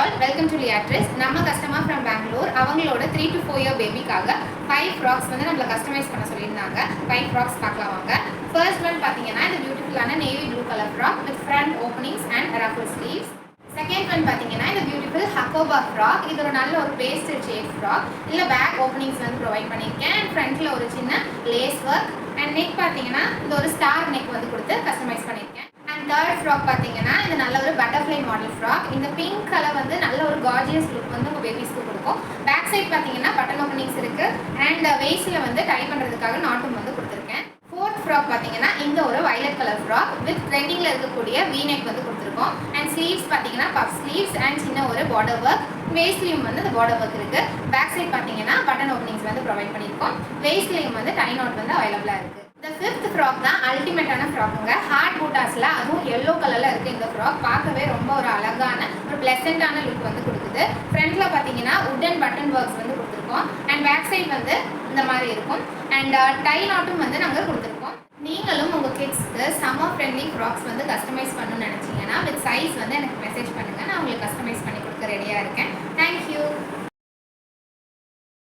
all, welcome to Leatrice. நம்ம customer from Bangalore. அவங்களோட 3 to 4 year பேபிக்காக 5 frocks வந்து நம்மள கஸ்டமைஸ் பண்ண சொல்லியிருந்தாங்க. 5 ஃப்ராக்ஸ் பார்க்கலாம் வாங்க. ஃபர்ஸ்ட் ஒன் பாத்தீங்கன்னா இந்த பியூட்டிஃபுல்லான navy blue colour frock with front openings and ruffle sleeves. Second one பாத்தீங்கன்னா இந்த பியூட்டிஃபுல் ஹக்கோபா ஃப்ராக். இது ஒரு நல்ல ஒரு பேஸ்டல் ஷேட் ஃப்ராக். இல்ல பேக் ஓப்பனிங்ஸ் வந்து ப்ரொவைட் பண்ணியிருக்கேன். அண்ட் ஃப்ரண்ட்ல ஒரு சின்ன லேஸ் ஒர்க் அண்ட் நெக் பாத்தீங்கன்னா இந்த ஒரு ஸ்டார் நெக் வந்து கொடுத்து கஸ்டமைஸ் பண்ணியிருக்கேன். அண்ட் தேர்ட் ஃப்ராக் பார்த்தீங்கன்னா இது நல்ல ஒரு பட்டர்ஃப்ளை மாடல் ஃப்ராக். இந்த பிங்க் கலர் வந்து நல்ல ஒரு கார்ஜியஸ் லுக் வந்து உங்கள் பேபிஸ்க்கு கொடுக்கும். பேக் சைட் பார்த்தீங்கன்னா பட்டன் ஓப்பனிங்ஸ் இருக்கு அண்ட் வெயிஸ்டில் வந்து டை பண்ணுறதுக்காக நாட்டும் வந்து கொடுத்துருக்கேன். ஃபோர்த் ஃப்ராக் பார்த்தீங்கன்னா இந்த ஒரு வயலட் கலர் ஃப்ராக் வித் ட்ரெண்டிங்கில் இருக்கக்கூடிய வீநெக் வந்து கொடுத்துருக்கோம். அண்ட் ஸ்லீவ்ஸ் பார்த்தீங்கன்னா பஃப் ஸ்லீவ்ஸ் அண்ட் சின்ன ஒரு பார்டர் ஒர்க். வேஸ்ட்லேயும் வந்து இந்த பார்டர் ஒர்க் இருக்கு. பேக் சைட் பார்த்தீங்கன்னா பட்டன் ஓப்பனிங்ஸ் வந்து ப்ரொவைட் பண்ணியிருக்கோம். வேஸ்ட்லேயும் வந்து டை நாட் வந்து அவைலபிளாக இருக்கு. இந்த ஃபிஃப்த் ஃப்ராக் தான் அல்டிமேட்டான ஃப்ராக்குங்க. ஹார்ட் பூட்டாஸில் அதுவும் எல்லோ கலரில் இருக்குது. இந்த ஃப்ராக் பார்க்கவே ரொம்ப ஒரு அழகான ஒரு ப்ளசண்டான லுக் வந்து கொடுக்குது. ஃப்ரண்ட்டில் பார்த்தீங்கன்னா உட்டன் பட்டன் ஒர்க்ஸ் வந்து கொடுத்துருக்கோம். அண்ட் பேக் சைட் வந்து இந்த மாதிரி இருக்கும். அண்ட் டை நாட்டும் வந்து நாங்கள் கொடுத்துருக்கோம். நீங்களும் உங்கள் கிட்ஸ்க்கு சம்மர் ஃப்ரெண்ட்லி ஃப்ராக்ஸ் வந்து கஸ்டமைஸ் பண்ணணும்னு நினச்சிங்கன்னா வித் சைஸ் வந்து எனக்கு மெசேஜ் பண்ணுங்கள். நான் உங்களுக்கு கஸ்டமைஸ் பண்ணி கொடுக்க ரெடியாக இருக்கேன்.